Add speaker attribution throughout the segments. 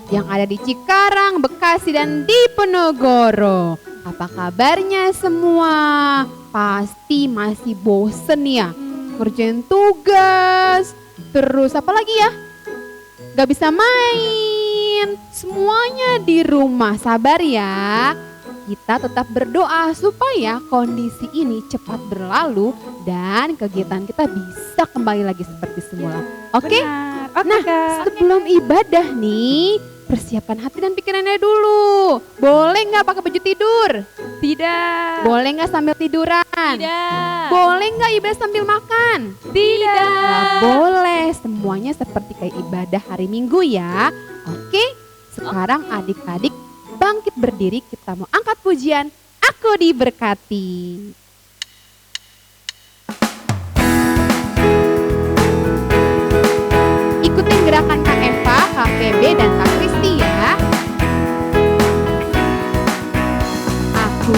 Speaker 1: yang ada di Cikarang, Bekasi, dan Diponegoro. Apa kabarnya semua? Pasti masih bosen ya, ngerjain tugas, terus apa lagi ya? Gak bisa main, semuanya di rumah. Sabar ya, kita tetap berdoa supaya kondisi ini cepat berlalu dan kegiatan kita bisa kembali lagi seperti semula. Oke? Nah, sebelum ibadah nih, persiapkan hati dan pikirannya dulu. Boleh nggak pakai baju tidur?
Speaker 2: Tidak.
Speaker 1: Boleh nggak sambil tiduran?
Speaker 2: Tidak.
Speaker 1: Boleh nggak ibadah sambil makan?
Speaker 2: Tidak.
Speaker 1: Nggak boleh, semuanya seperti kayak ibadah hari Minggu ya. Oke, sekarang adik-adik bangkit berdiri, kita mau angkat pujian Aku Diberkati. Ikutin gerakan Kak Eva, Kak Febe, dan Kak Kristi ya. Aku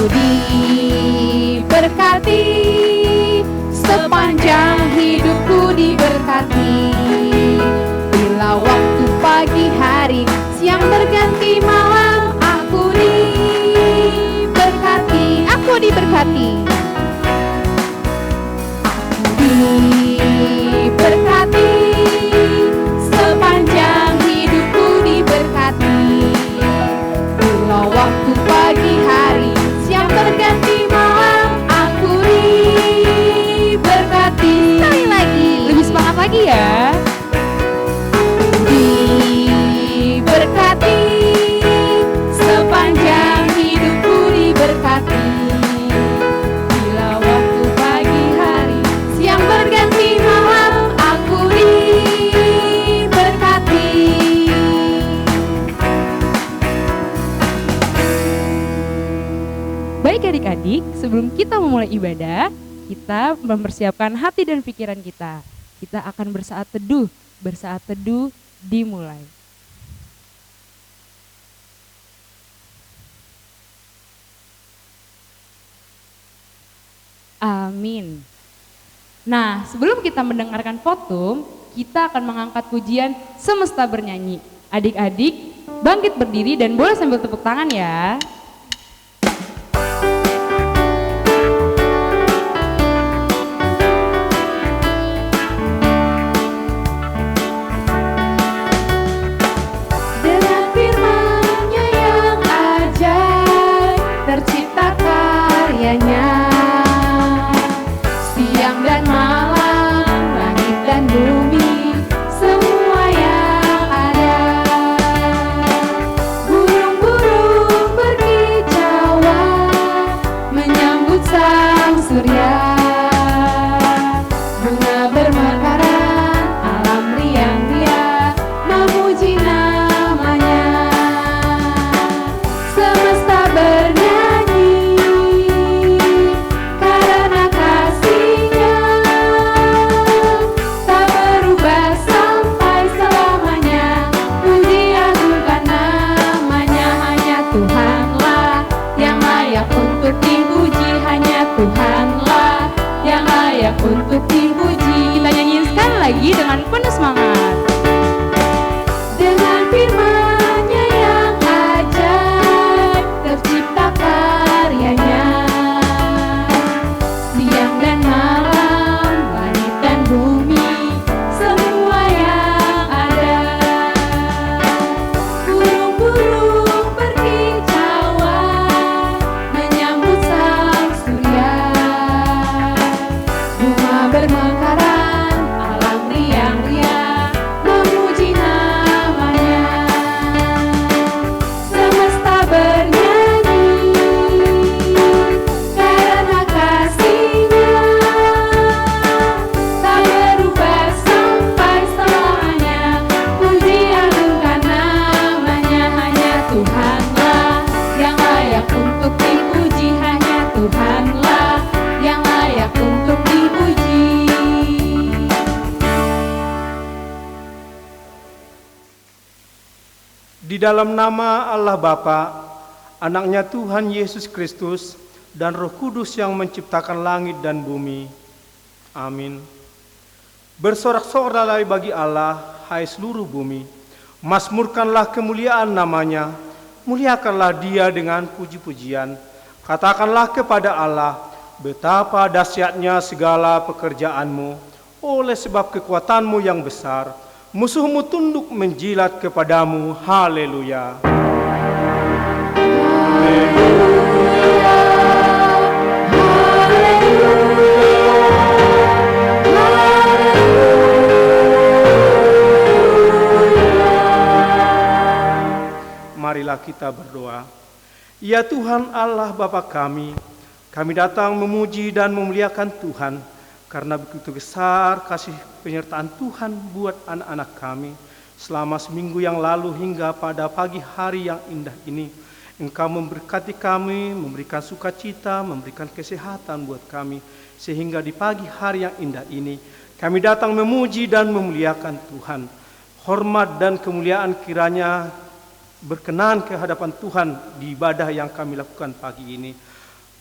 Speaker 1: diberkati, sepanjang hidupku diberkati. Bila waktu pagi hari, siang berganti malam, aku diberkati. Aku diberkati. Aku diberkati, sepanjang hidupku diberkati. Bila waktu pagi hari, siang berganti malam, aku diberkati. Sekali lagi, lebih semangat lagi ya. Diberkati, sepanjang hidupku diberkati. Bila waktu pagi hari, siang berganti malam, aku diberkati.
Speaker 2: Baik adik-adik, sebelum kita memulai ibadah, kita mempersiapkan hati dan pikiran kita. Kita akan bersaat teduh dimulai. Amin. Nah, sebelum kita mendengarkan fotum, kita akan mengangkat pujian Semesta Bernyanyi. Adik-adik, bangkit berdiri dan boleh sambil tepuk tangan ya.
Speaker 1: Dengan firman-Nya yang ajaib, tercipta karyanya. Siang dan malam, langit dan bumi, semua yang ada. Burung-burung berkicauan, menyambut sang surya. Bunga bermekaran, alam riang-riang, memuji namanya. Semesta bernyanyi karena kasih-Nya, tak berubah sampai selamanya. Puji agungkan namanya, hanya Tuhanlah yang layak untuk dipuji. Hanya Tuhanlah yang layak untuk dipuji.
Speaker 2: Kita nyanyiin sekali lagi dengan penuh semangat.
Speaker 1: Dengan firman-Nya yang ajaib, tercipta karyanya. Siang dan malam, langit dan bumi, semua yang ada. Burung-burung berkicauan, menyambut sang surya. Bunga bermekaran, alam riang-riang, memuji namanya. Semesta bernyanyi karena kasih-Nya, tak berubah sampai selamanya. Puji agungkan namanya, hanya Tuhanlah yang layak untuk dipuji. Hanya Tuhanlah yang layak untuk dipuji.
Speaker 3: Di dalam nama Allah Bapa, Anaknya Tuhan Yesus Kristus, dan Roh Kudus yang menciptakan langit dan bumi. Amin. Bersorak-sorai bagi Allah, hai seluruh bumi. Mazmurkanlah kemuliaan namanya, muliakanlah dia dengan puji-pujian. Katakanlah kepada Allah, betapa dahsyatnya segala pekerjaanmu. Oleh sebab kekuatanmu yang besar, musuhmu tunduk menjilat kepadamu. Haleluya. Marilah kita berdoa. Ya Tuhan Allah Bapa kami datang memuji dan memuliakan Tuhan karena begitu besar kasih penyertaan Tuhan buat anak-anak kami. Selama seminggu yang lalu hingga pada pagi hari yang indah ini, Engkau memberkati kami, memberikan sukacita, memberikan kesehatan buat kami. Sehingga di pagi hari yang indah ini, kami datang memuji dan memuliakan Tuhan. Hormat dan kemuliaan kiranya berkenan ke hadapan Tuhan di ibadah yang kami lakukan pagi ini.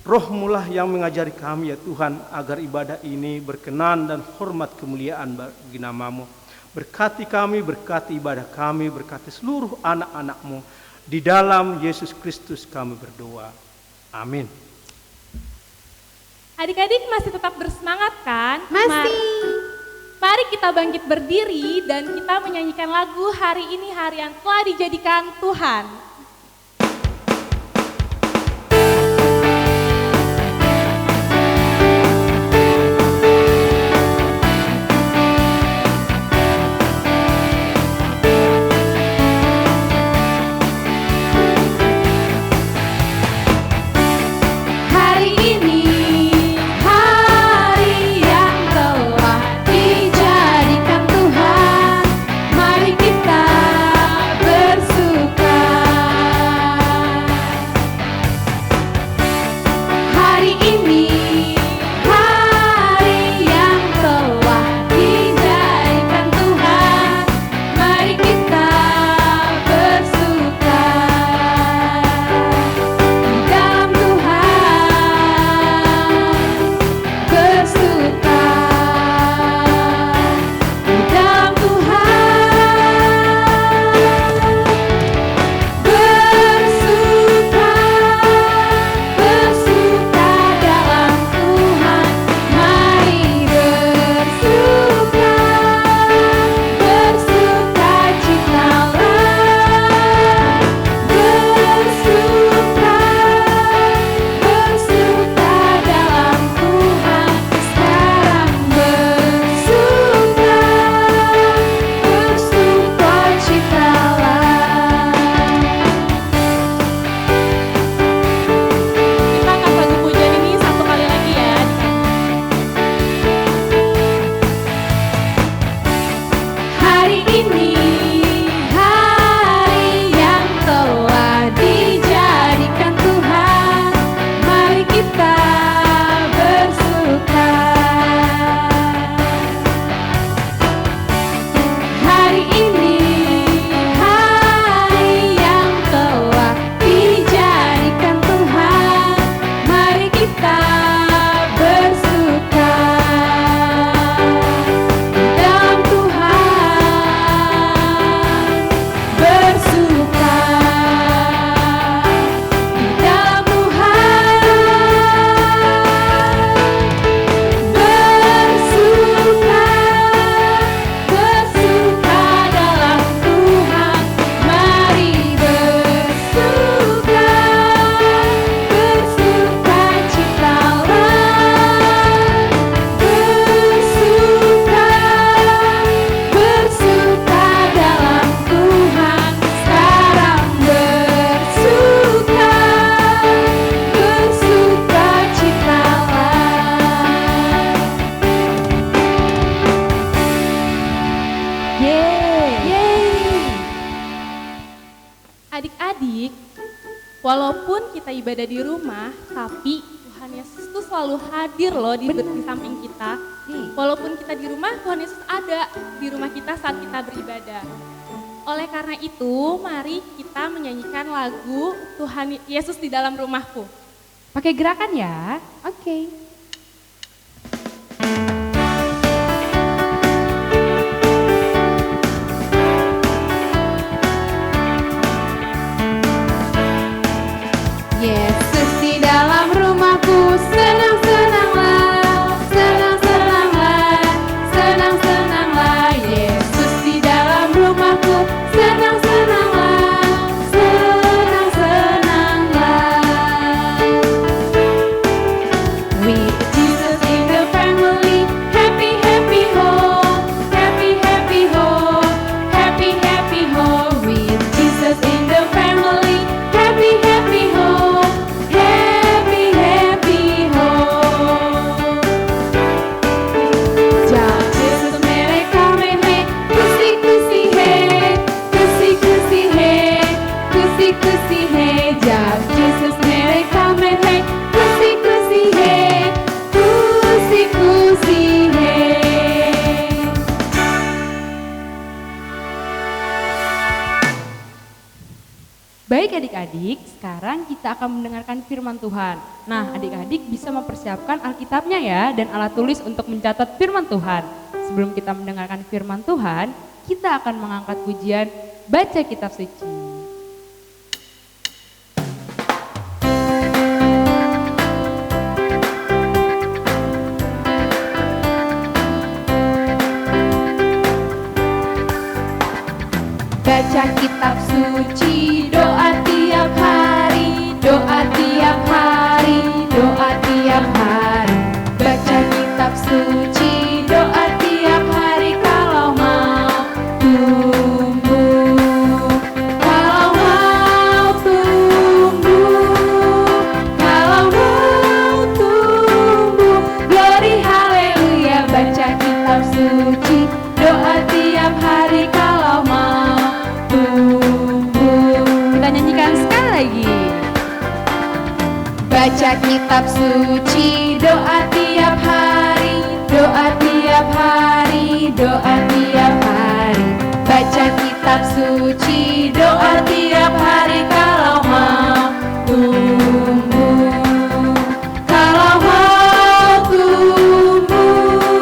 Speaker 3: Roh-Mulah yang mengajari kami ya Tuhan, agar ibadah ini berkenan dan hormat kemuliaan bagi nama-Mu. Berkati kami, berkati ibadah kami, berkati seluruh anak-anak-Mu. Di dalam Yesus Kristus kami berdoa. Amin.
Speaker 4: Adik-adik masih tetap bersemangat kan?
Speaker 1: Masih.
Speaker 4: Mari kita bangkit berdiri dan kita menyanyikan lagu Hari Ini Hari yang Telah Dijadikan Tuhan.
Speaker 1: Hari ini hari yang telah dijadikan Tuhan, mari kita bersuka. Hari ini hari yang telah dijadikan Tuhan, mari kita bersuka. Di dalam Tuhan bersuka, di dalam Tuhan bersuka, bersuka dalam Tuhan, mari bersuka, bersuka citalah, bersuka, bersuka dalam Tuhan, sekarang bersuka, bersuka citalah.
Speaker 4: Kita angkat lagu pujian ini satu kali lagi ya.
Speaker 1: Hari ini hari yang telah dijadikan Tuhan, mari kita bersuka. Hari ini hari yang telah dijadikan Tuhan, mari kita bersuka. Di dalam Tuhan bersuka, di dalam Tuhan bersuka, bersuka dalam Tuhan, mari bersuka, bersuka citalah, bersuka, bersuka dalam Tuhan, sekarang bersuka, bersuka citalah. Yeay.
Speaker 4: Adik-adik, walaupun kita ibadah di rumah, tapi Tuhan Yesus tuh selalu hadir loh di samping kita. Walaupun kita di rumah, Tuhan Yesus ada di rumah kita saat kita beribadah. Oleh karena itu, mari kita menyanyikan lagu Tuhan Yesus di dalam rumahku.
Speaker 2: Pakai gerakan ya.
Speaker 1: Oke.
Speaker 2: adik-adik, sekarang kita akan mendengarkan firman Tuhan. Nah, adik-adik bisa mempersiapkan Alkitabnya ya dan alat tulis untuk mencatat firman Tuhan. Sebelum kita mendengarkan firman Tuhan, kita akan mengangkat pujian Baca Kitab Suci.
Speaker 1: Baca kitab suci, doa tiap hari, doa tiap hari, doa tiap hari. Baca kitab suci, doa tiap hari kalau mau tumbuh. Kalau mau tumbuh, kalau mau tumbuh. Glory haleluya, baca kitab suci, doa tiap hari kalau mau tumbuh.
Speaker 2: Kita nyanyikan sekali lagi.
Speaker 1: Baca kitab suci, doa tiap hari, doa tiap hari, doa tiap hari. Baca kitab suci, doa tiap hari kalau mau tumbuh. Kalau mau tumbuh,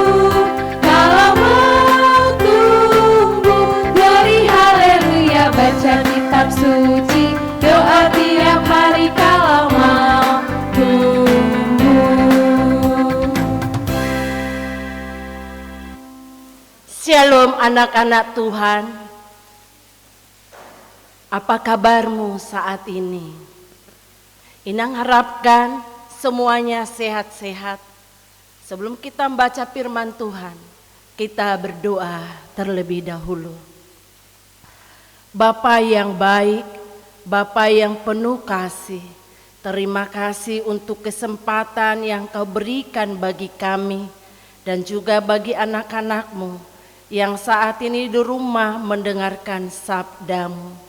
Speaker 1: kalau mau tumbuh. Glory haleluya, baca kitab suci, doa tiap hari kalau mau tumbuh.
Speaker 5: Shalom anak-anak Tuhan. Apa kabarmu saat ini? Inang harapkan semuanya sehat-sehat. Sebelum kita membaca firman Tuhan, kita berdoa terlebih dahulu. Bapa yang baik, Bapa yang penuh kasih, terima kasih untuk kesempatan yang Kau berikan bagi kami dan juga bagi anak-anak-Mu yang saat ini di rumah mendengarkan sabda-Mu.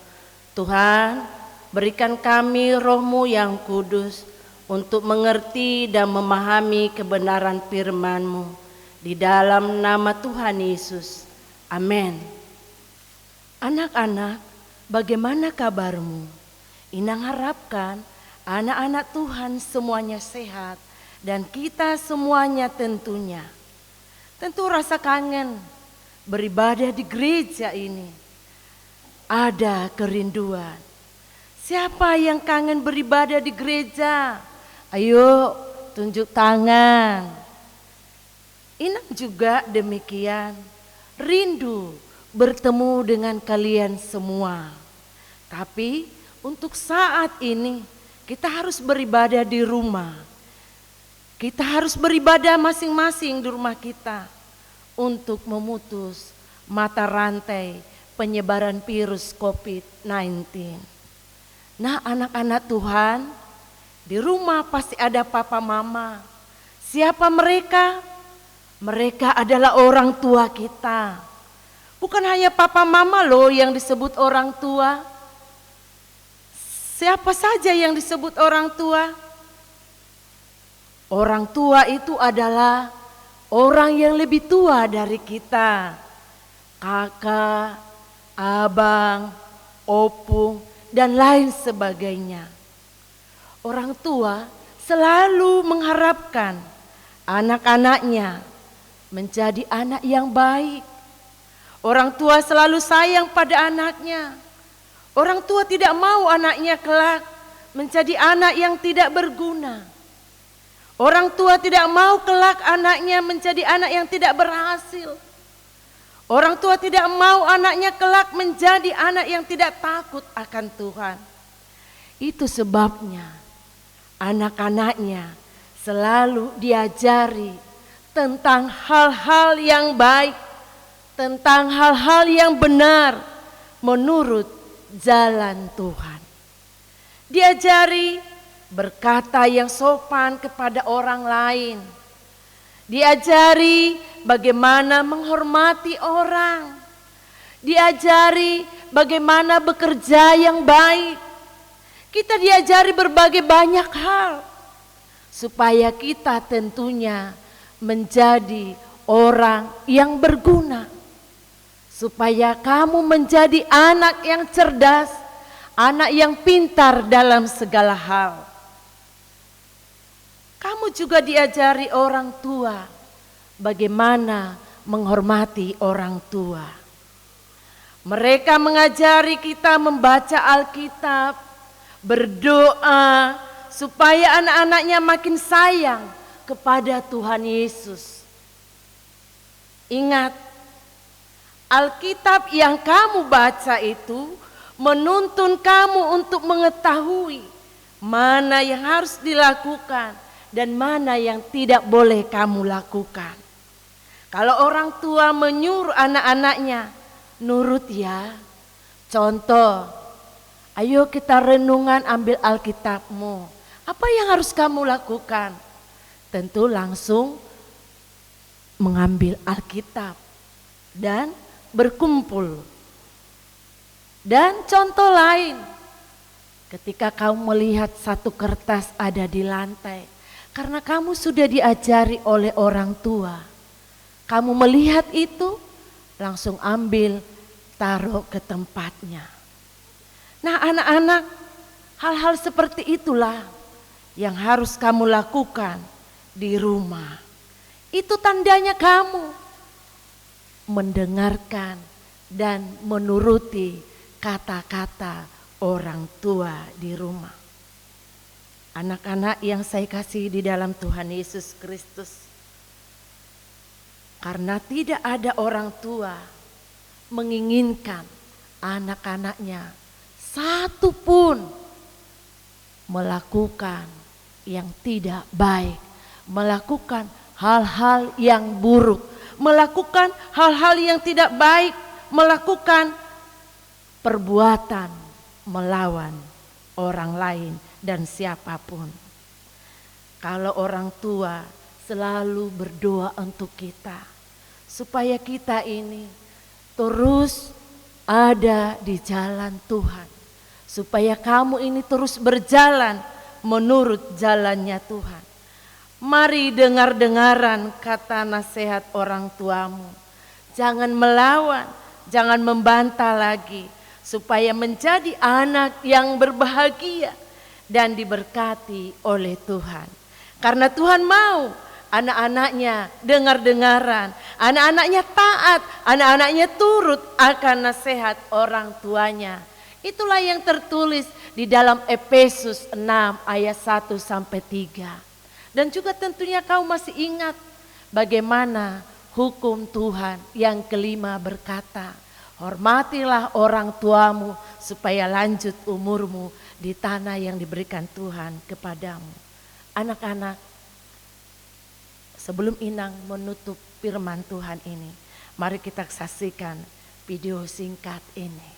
Speaker 5: Tuhan, berikan kami Roh-Mu yang kudus untuk mengerti dan memahami kebenaran firman-Mu. Di dalam nama Tuhan Yesus. Amin. Anak-anak, bagaimana kabarmu? Inang harapkan anak-anak Tuhan semuanya sehat dan kita semuanya tentunya. Tentu rasa kangen beribadah di gereja ini. Ada kerinduan. Siapa yang kangen beribadah di gereja? Ayo tunjuk tangan. Inang juga demikian. Rindu bertemu dengan kalian semua. Tapi untuk saat ini kita harus beribadah di rumah. Kita harus beribadah masing-masing di rumah kita untuk memutus mata rantai penyebaran virus COVID-19. Nah, anak-anak Tuhan, di rumah pasti ada papa mama. Siapa mereka? Mereka adalah orang tua kita. Bukan hanya papa mama loh yang disebut orang tua. Siapa saja yang disebut orang tua? Orang tua itu adalah orang yang lebih tua dari kita. Kakak, abang, opung, dan lain sebagainya. Orang tua selalu mengharapkan anak-anaknya menjadi anak yang baik. Orang tua selalu sayang pada anaknya. Orang tua tidak mau anaknya kelak menjadi anak yang tidak berguna. Orang tua tidak mau kelak anaknya menjadi anak yang tidak berhasil. Orang tua tidak mau anaknya kelak menjadi anak yang tidak takut akan Tuhan. Itu sebabnya anak-anaknya selalu diajari tentang hal-hal yang baik, tentang hal-hal yang benar menurut jalan Tuhan. Diajari berkata yang sopan kepada orang lain. Diajari bagaimana menghormati orang. Diajari bagaimana bekerja yang baik. Kita diajari berbagai banyak hal supaya kita tentunya menjadi orang yang berguna. Supaya kamu menjadi anak yang cerdas, anak yang pintar dalam segala hal. Kamu juga diajari orang tua bagaimana menghormati orang tua. Mereka mengajari kita membaca Alkitab, berdoa supaya anak-anaknya makin sayang kepada Tuhan Yesus. Ingat, Alkitab yang kamu baca itu menuntun kamu untuk mengetahui mana yang harus dilakukan dan mana yang tidak boleh kamu lakukan. Kalau orang tua menyuruh anak-anaknya, nurut ya. Contoh, ayo kita renungan ambil Alkitabmu. Apa yang harus kamu lakukan? Tentu langsung mengambil Alkitab dan berkumpul. Dan contoh lain, ketika kamu melihat satu kertas ada di lantai, karena kamu sudah diajari oleh orang tua, kamu melihat itu, langsung ambil, taruh ke tempatnya. Nah anak-anak, hal-hal seperti itulah yang harus kamu lakukan di rumah. Itu tandanya kamu mendengarkan dan menuruti kata-kata orang tua di rumah. Anak-anak yang saya kasih di dalam Tuhan Yesus Kristus, karena tidak ada orang tua menginginkan anak-anaknya satu pun melakukan yang tidak baik, melakukan hal-hal yang buruk, melakukan hal-hal yang tidak baik, melakukan perbuatan melawan orang lain dan siapapun. Kalau orang tua selalu berdoa untuk kita, supaya kita ini terus ada di jalan Tuhan, supaya kamu ini terus berjalan menurut jalannya Tuhan. Mari dengar-dengaran kata nasihat orang tuamu. Jangan melawan, jangan membantah lagi, supaya menjadi anak yang berbahagia dan diberkati oleh Tuhan. Karena Tuhan mau anak-anaknya dengar-dengaran, anak-anaknya taat, anak-anaknya turut akan nasihat orang tuanya. Itulah yang tertulis di dalam Efesus 6 ayat 1 sampai 3. Dan juga tentunya kau masih ingat bagaimana hukum Tuhan yang kelima berkata, hormatilah orang tuamu supaya lanjut umurmu di tanah yang diberikan Tuhan kepadamu. Anak-anak, sebelum Inang menutup firman Tuhan ini, mari kita saksikan video singkat ini.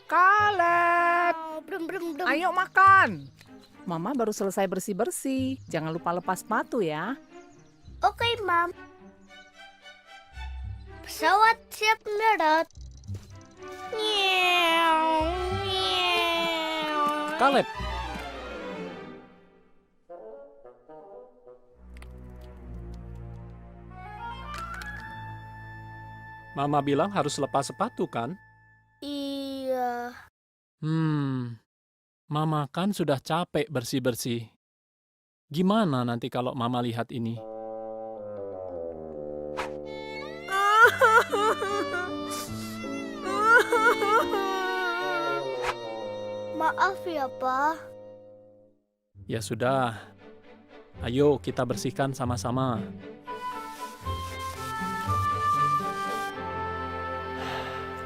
Speaker 6: Kaleb, ayo makan. Mama baru selesai bersih-bersih. Jangan lupa lepas sepatu ya.
Speaker 7: Oke, Mam. Pesawat siap mendarat. Kaleb. Mama bilang harus lepas sepatu kan?
Speaker 8: Iya.
Speaker 7: Mama kan sudah capek bersih-bersih. Gimana nanti kalau Mama lihat ini?
Speaker 8: Maaf ya, Pa.
Speaker 7: Ya sudah. Ayo kita bersihkan sama-sama.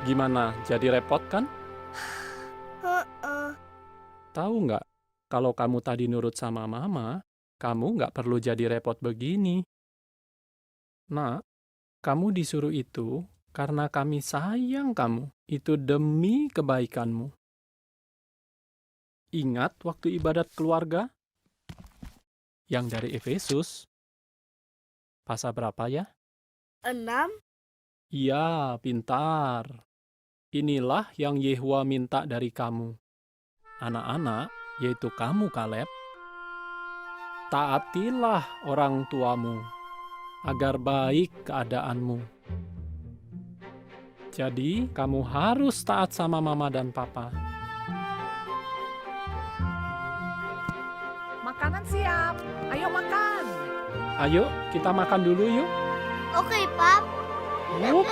Speaker 7: Gimana? Jadi repot kan? Tahu nggak? Kalau kamu tadi nurut sama Mama, kamu nggak perlu jadi repot begini. Nak, kamu disuruh itu karena kami sayang kamu. Itu demi kebaikanmu. Ingat waktu ibadat keluarga? Yang dari Efesus. Pasal berapa ya?
Speaker 8: 6.
Speaker 7: Iya, pintar. Inilah yang Yehova minta dari kamu. Anak-anak, yaitu kamu Kaleb. Taatilah orang tuamu, agar baik keadaanmu. Jadi, kamu harus taat sama mama dan papa.
Speaker 6: Makanan siap. Ayo makan.
Speaker 7: Ayo, kita makan dulu yuk.
Speaker 8: Oke, Pap.
Speaker 7: Yup.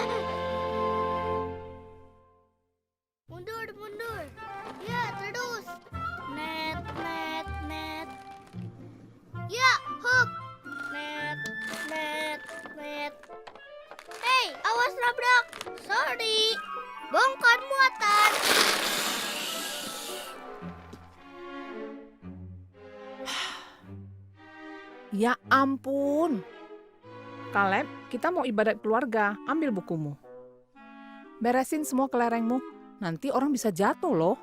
Speaker 8: Mundur, mundur. Ya, terus. Net, net, net. Ya, hop. Net, net, net. Hei, awas nabrak. Sorry. Bongkar muatan.
Speaker 6: Ya ampun. Kaleb, kita mau ibadat keluarga. Ambil bukumu. Beresin semua kelerengmu. Nanti orang bisa jatuh loh.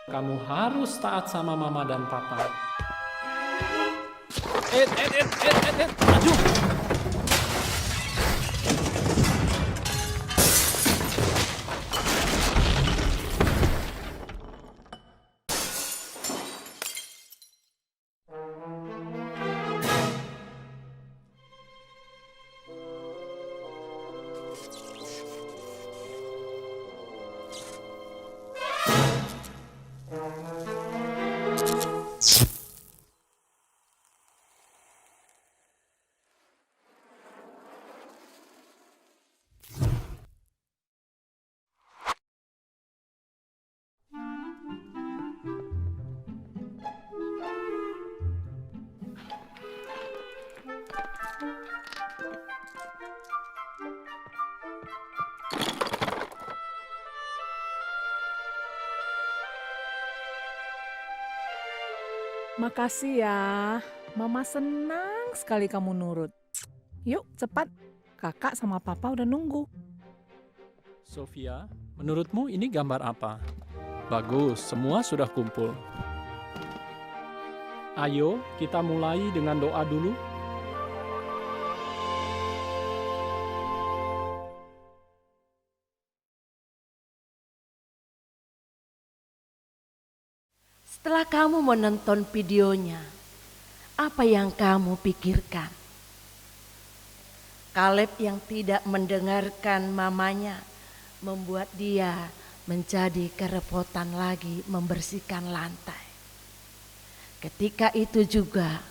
Speaker 7: Kamu harus taat sama mama dan papa. Maju.
Speaker 6: Makasih ya. Mama senang sekali kamu nurut. Yuk, cepat. Kakak sama papa udah nunggu.
Speaker 7: Sofia, menurutmu ini gambar apa? Bagus, semua sudah kumpul. Ayo, kita mulai dengan doa dulu.
Speaker 5: Setelah kamu menonton videonya, apa yang kamu pikirkan? Kaleb yang tidak mendengarkan mamanya membuat dia menjadi kerepotan lagi membersihkan lantai. Ketika itu juga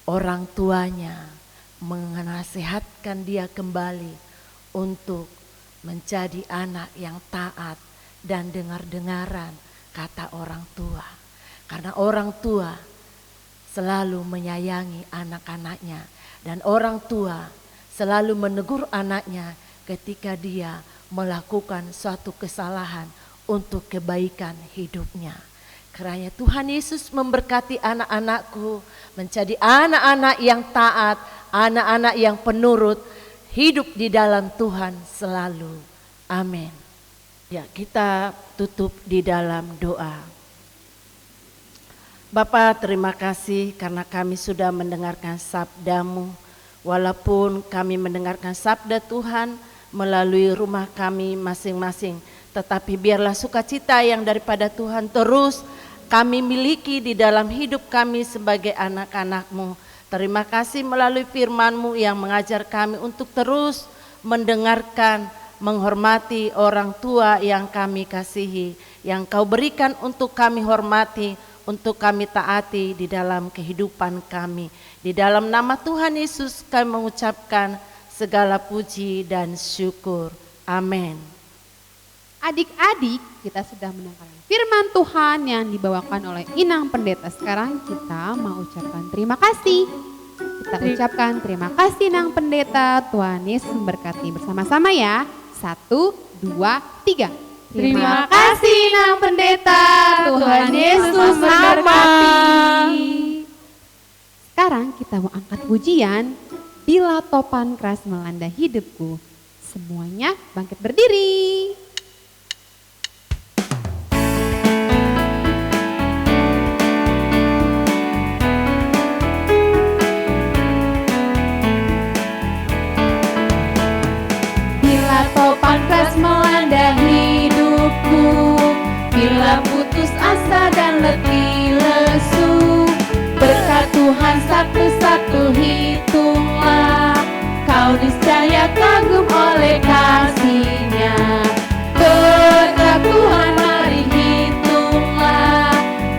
Speaker 5: orang tuanya menasihatkan dia kembali untuk menjadi anak yang taat dan dengar-dengaran kata orang tua. Karena orang tua selalu menyayangi anak-anaknya dan orang tua selalu menegur anaknya ketika dia melakukan suatu kesalahan untuk kebaikan hidupnya. Kiranya Tuhan Yesus memberkati anak-anakku menjadi anak-anak yang taat, anak-anak yang penurut, hidup di dalam Tuhan selalu. Amin. Ya, kita tutup di dalam doa. Bapa, terima kasih karena kami sudah mendengarkan sabda-Mu. Walaupun kami mendengarkan sabda Tuhan melalui rumah kami masing-masing, tetapi biarlah sukacita yang daripada Tuhan terus kami miliki di dalam hidup kami sebagai anak-anak-Mu. Terima kasih melalui firman-Mu yang mengajar kami untuk terus mendengarkan, menghormati orang tua yang kami kasihi, yang Kau berikan untuk kami hormati, untuk kami taati di dalam kehidupan kami. Di dalam nama Tuhan Yesus kami mengucapkan segala puji dan syukur. Amin.
Speaker 1: Adik-adik, kita sudah mendengarkan firman Tuhan yang dibawakan oleh Inang Pendeta. Sekarang kita mau ucapkan terima kasih. Kita ucapkan terima kasih Inang Pendeta. Tuhan Yesus memberkati, bersama-sama ya. 1, 2, 3. Terima kasih Inang Pendeta. Tuhan Yesus memberkati. Sekarang kita mau angkat pujian, bila topan keras melanda hidupku. Semuanya bangkit berdiri. Bila topan keras melanda hidupku, bila putus asa dan letih lesu, berkat Tuhan satu-satu hitunglah, kau niscaya kagum oleh kasih-Nya. Berkat Tuhan mari hitunglah,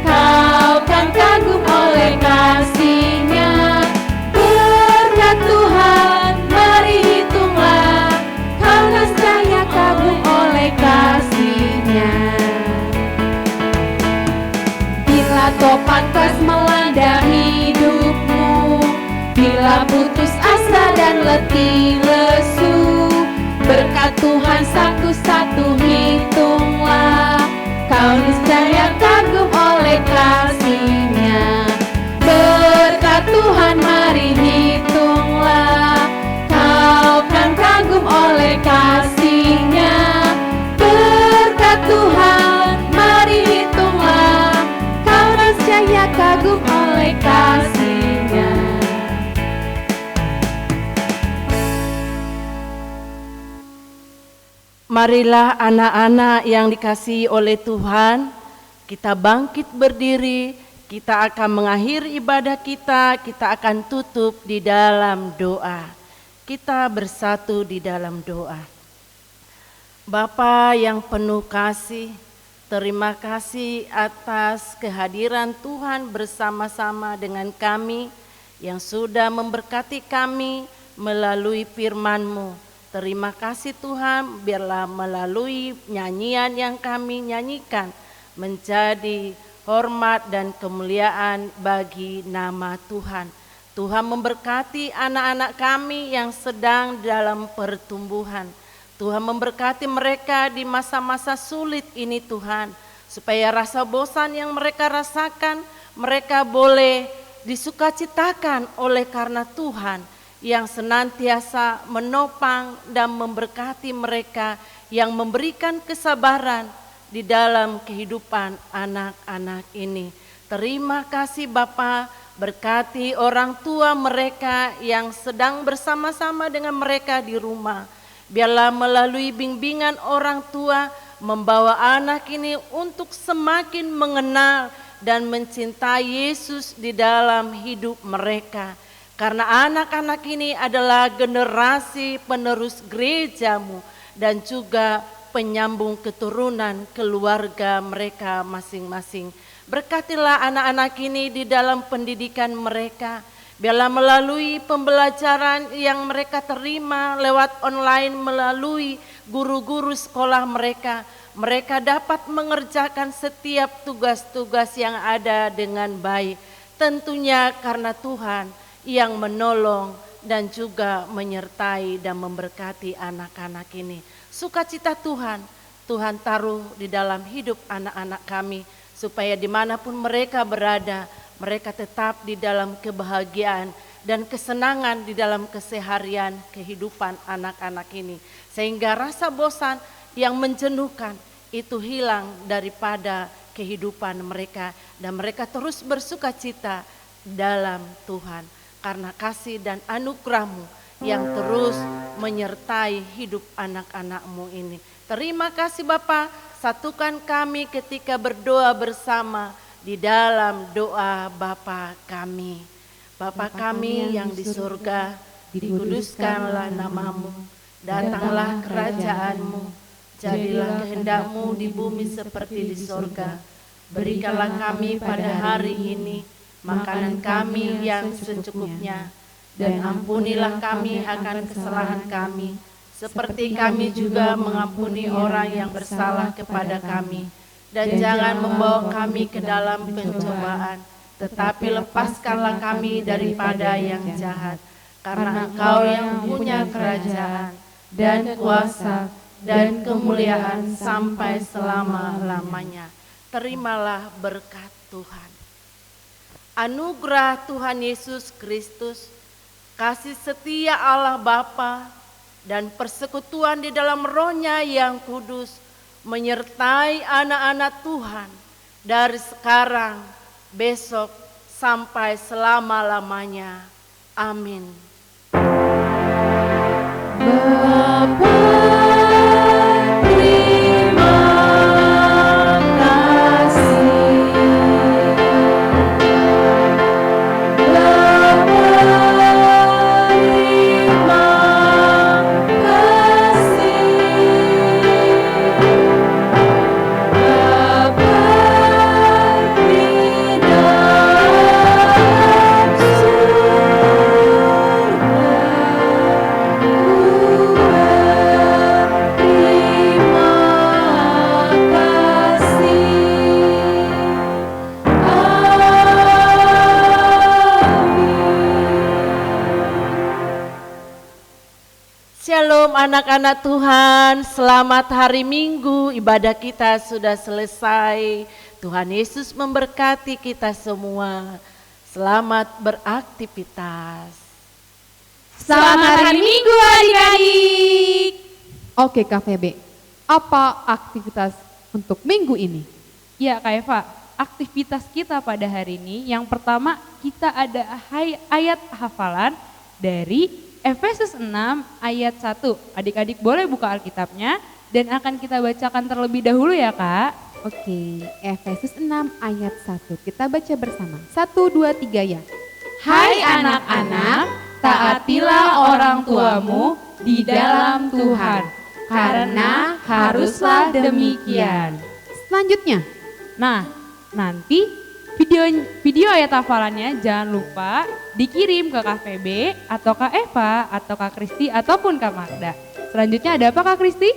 Speaker 1: kau kan kagum oleh kasih-Nya. Berkat Tuhan mari hitunglah, kau niscaya kagum oleh kasih-Nya. Bila topan keras melanda hidupmu, bila putus asa dan letih lesu, berkat Tuhan satu-satu hitunglah, kau niscaya kagum oleh kasih-Nya. Berkat Tuhan mari hitunglah, kau kan kagum oleh kasih-Nya. Berkat Tuhan mari hitunglah, kau niscaya kagum oleh kasih-Nya.
Speaker 5: Marilah anak-anak yang dikasihi oleh Tuhan, kita bangkit berdiri, kita akan mengakhiri ibadah kita akan tutup di dalam doa. Kita bersatu di dalam doa. Bapa yang penuh kasih, terima kasih atas kehadiran Tuhan bersama-sama dengan kami yang sudah memberkati kami melalui firman-Mu. Terima kasih Tuhan, biarlah melalui nyanyian yang kami nyanyikan menjadi hormat dan kemuliaan bagi nama Tuhan. Tuhan memberkati anak-anak kami yang sedang dalam pertumbuhan. Tuhan memberkati mereka di masa-masa sulit ini Tuhan, supaya rasa bosan yang mereka rasakan, mereka boleh disukacitakan oleh karena Tuhan yang senantiasa menopang dan memberkati mereka, yang memberikan kesabaran di dalam kehidupan anak-anak ini. Terima kasih Bapa, berkati orang tua mereka yang sedang bersama-sama dengan mereka di rumah. Biarlah melalui bimbingan orang tua membawa anak ini untuk semakin mengenal dan mencintai Yesus di dalam hidup mereka. Karena anak-anak ini adalah generasi penerus gereja-Mu dan juga penyambung keturunan keluarga mereka masing-masing. Berkatilah anak-anak ini di dalam pendidikan mereka. Biarlah melalui pembelajaran yang mereka terima lewat online melalui guru-guru sekolah mereka, mereka dapat mengerjakan setiap tugas-tugas yang ada dengan baik. Tentunya karena Tuhan yang menolong dan juga menyertai dan memberkati anak-anak ini. Sukacita Tuhan, Tuhan taruh di dalam hidup anak-anak kami, supaya dimanapun mereka berada, mereka tetap di dalam kebahagiaan dan kesenangan di dalam keseharian kehidupan anak-anak ini. Sehingga rasa bosan yang menjenuhkan itu hilang daripada kehidupan mereka. Dan mereka terus bersuka cita dalam Tuhan. Karena kasih dan anugerah-Mu yang terus menyertai hidup anak-anak-Mu ini. Terima kasih Bapa, satukan kami ketika berdoa bersama di dalam doa Bapa kami. Bapa kami yang di surga, dikuduskanlah nama-Mu, datanglah kerajaan-Mu, jadilah kehendak-Mu di bumi seperti di surga. Berikanlah kami pada hari ini makanan kami yang secukupnya, dan ampunilah kami akan kesalahan kami, seperti kami juga mengampuni orang yang bersalah kepada kami. Dan jangan membawa kami ke dalam pencobaan, tetapi lepaskanlah kami daripada yang jahat. Karena Engkau yang punya kerajaan, dan kuasa, dan kemuliaan sampai selama-lamanya. Terimalah berkat Tuhan. Anugerah Tuhan Yesus Kristus, kasih setia Allah Bapa, dan persekutuan di dalam Roh-Nya yang kudus menyertai anak-anak Tuhan dari sekarang, besok, sampai selama-lamanya. Amin. Bapa, terima kasih. Shalom anak-anak Tuhan, selamat hari Minggu, ibadah kita sudah selesai. Tuhan Yesus memberkati kita semua. Selamat beraktivitas.
Speaker 2: Selamat hari Minggu adik-adik.
Speaker 1: Oke Kak Febe, apa aktivitas untuk minggu ini?
Speaker 2: Ya Kak Eva, aktivitas kita pada hari ini yang pertama kita ada ayat hafalan dari Efesus 6 ayat 1. Adik-adik boleh buka Alkitabnya dan akan kita bacakan terlebih dahulu ya Kak.
Speaker 1: Oke, Efesus 6 ayat 1. Kita baca bersama. 1, 2, 3 ya.
Speaker 2: Hai anak-anak, taatilah orang tuamu di dalam Tuhan, karena haruslah demikian.
Speaker 1: Selanjutnya.
Speaker 2: Nah, nanti video ayat hafalannya jangan lupa dikirim ke Kak Febe atau Kak Eva atau Kak Kristi ataupun Kak Magda. Selanjutnya ada apa Kak Kristi?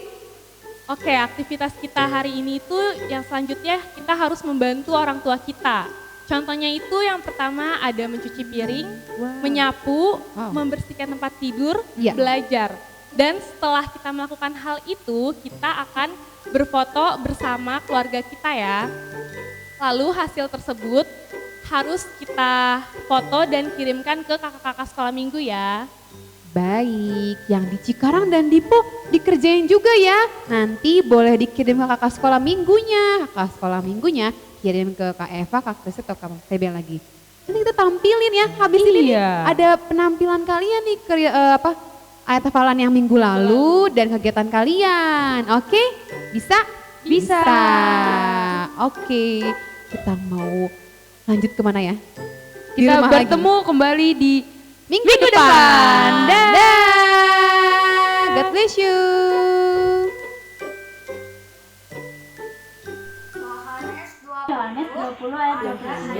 Speaker 4: Oke, aktivitas kita hari ini itu yang selanjutnya kita harus membantu orang tua kita. Contohnya itu yang pertama ada mencuci piring, menyapu, membersihkan tempat tidur, belajar. Dan setelah kita melakukan hal itu, kita akan berfoto bersama keluarga kita ya. Lalu hasil tersebut harus kita foto dan kirimkan ke kakak-kakak sekolah minggu ya.
Speaker 1: Baik, yang di Cikarang dan Dipo dikerjain juga ya. Nanti boleh dikirim ke kakak sekolah minggunya. Kakak sekolah minggunya kirim ke Kak Eva, Kak Kristi atau Kak Febe lagi. Nanti kita tampilin ya, habis ini nih, ada penampilan kalian nih, ayat hafalan yang minggu lalu dan kegiatan kalian. Oke, bisa?
Speaker 2: Bisa.
Speaker 1: Oke, kita mau lanjut kemana ya? Di
Speaker 2: Kita
Speaker 1: rumah
Speaker 2: bertemu
Speaker 1: lagi.
Speaker 2: kembali di
Speaker 1: Minggu depan. Dah. God bless you.
Speaker 8: Yohanes 20 ayat 12.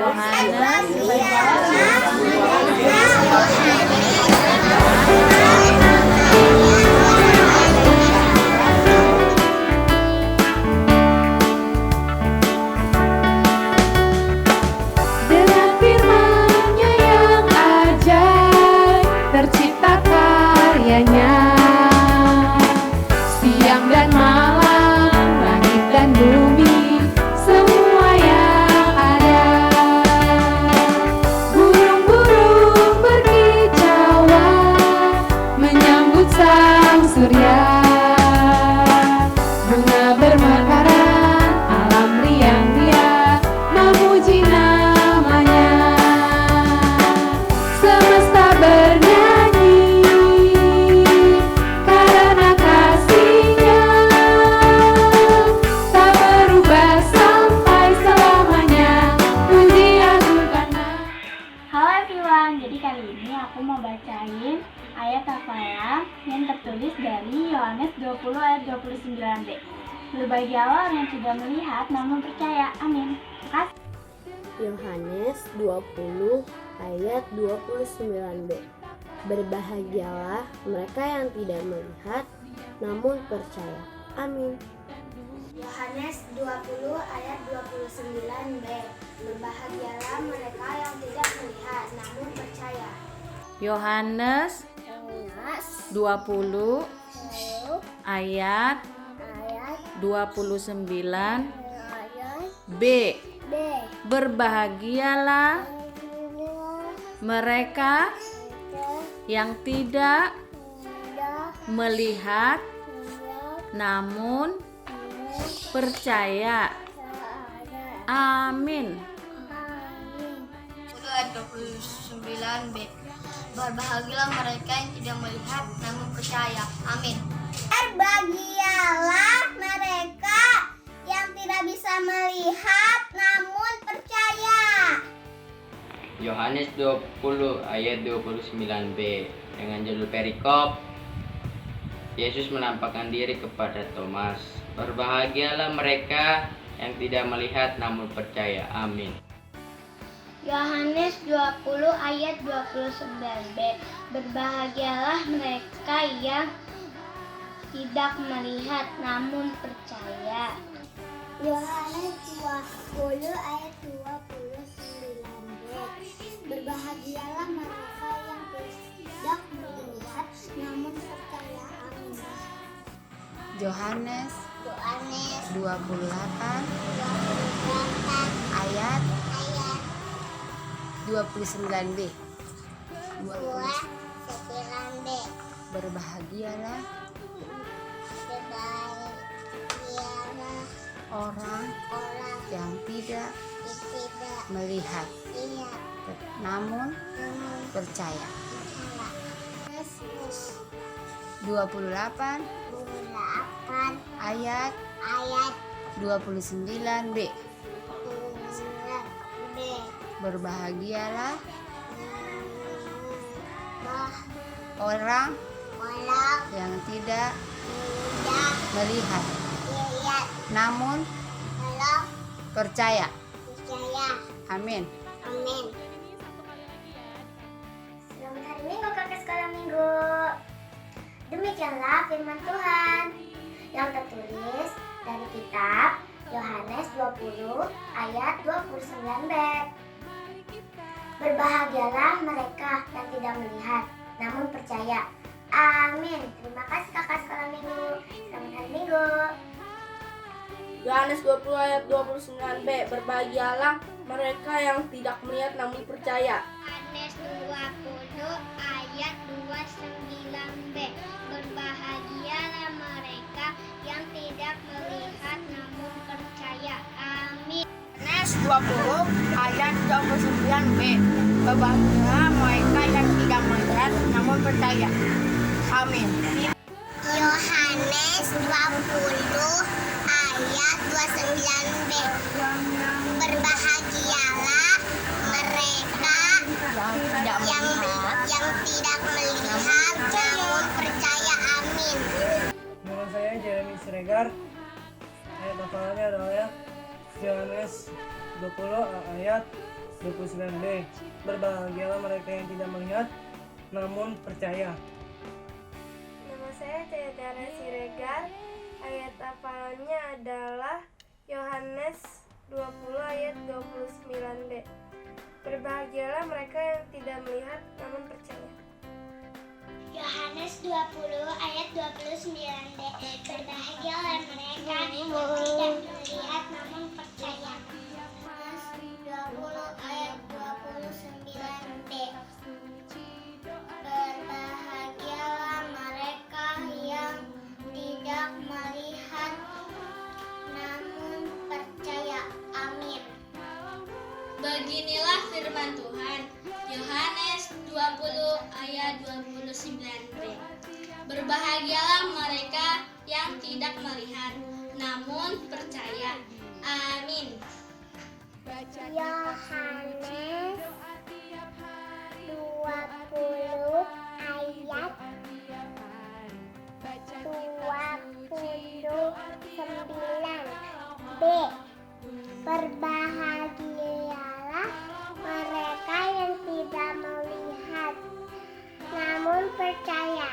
Speaker 1: Dengan firman-Nya yang ajaib, tercipta karyanya. Siang dan malam, langit dan bumi, semua yang ada. Burung-burung pergi
Speaker 8: Berbahagialah orang yang tidak melihat namun percaya. Amin. Terima kasih.
Speaker 9: Yohanes 20 ayat 29b. Berbahagialah mereka yang tidak melihat namun percaya. Amin.
Speaker 8: Yohanes 20 ayat 29b. Berbahagialah mereka yang tidak melihat namun percaya.
Speaker 5: Yohanes 20 ayat 29b. Berbahagialah mereka yang tidak melihat namun percaya. Amin.
Speaker 8: Ayat 29b. Berbahagialah mereka yang tidak melihat namun percaya. Amin. Berbahagialah mereka yang tidak bisa melihat namun percaya.
Speaker 10: Yohanes 20 ayat 29b. Dengan judul perikop, Yesus menampakkan diri kepada Thomas. Berbahagialah mereka yang tidak melihat namun percaya. Amin.
Speaker 8: Yohanes 20 ayat 29b. Berbahagialah mereka yang tidak melihat namun percaya. Yohanes 20 ayat 29b. Berbahagialah mereka yang tidak melihat namun percaya. Amin.
Speaker 9: Yohanes 28 ayat 29b.
Speaker 8: 29b.
Speaker 9: Berbahagialah orang yang tidak melihat namun percaya. 28 ayat 29b. Berbahagialah orang yang tidak melihat namun percaya. Amin.
Speaker 8: Amin. Selamat hari Minggu kakak sekolah minggu. Demikianlah firman Tuhan yang tertulis dari kitab Yohanes 20 ayat 29b. Berbahagialah mereka yang tidak melihat namun percaya. Amin. Terima kasih kakak sekolah minggu. Selamat hari Minggu.
Speaker 11: Yohanes 20 ayat 29b. Berbahagialah mereka yang tidak melihat namun percaya.
Speaker 8: Yohanes 20 ayat 29b. Berbahagialah mereka yang tidak melihat namun percaya. Amin.
Speaker 11: Yohanes 20 ayat 29b. Berbahagialah mereka yang tidak melihat namun percaya. Amin.
Speaker 8: Yohanes 20 ayat 29b. Berbahagialah mereka yang tidak melihat namun percaya. Amin.
Speaker 11: Nama saya Jeremy Siregar. Ayat hafalannya adalah Yohanes 20 ayat 29b. Berbahagialah mereka yang tidak melihat namun percaya.
Speaker 12: Nama saya Cayatara Siregar. Ayat hafalannya adalah Yohanes 20 ayat 29b. Berbahagialah mereka yang tidak melihat namun percaya.
Speaker 8: Yohanes 20 ayat 29b. Berbahagialah mereka yang tidak melihat namun percaya. Yohanes 20 ayat 29b. Berbahagialah mereka yang tidak melihat namun percaya. Amin. Beginilah firman Tuhan. Yohanes 20 ayat 29b. Berbahagialah mereka yang tidak melihat namun percaya. Amin. Yohanes 20 ayat 29 Berbahagialah mereka yang tidak melihat namun percaya.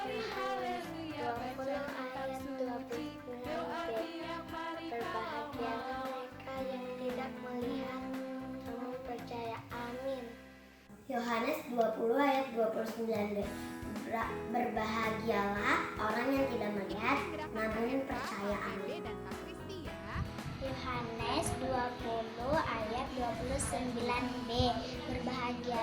Speaker 8: Yohanes 20 ayat 29b. Berbahagialah mereka yang tidak melihat namun percaya. Amin. Yohanes 20 ayat 29b. Berbahagialah orang yang tidak melihat namun percaya. Amin. Yohanes 20 ayat 29b. Berbahagia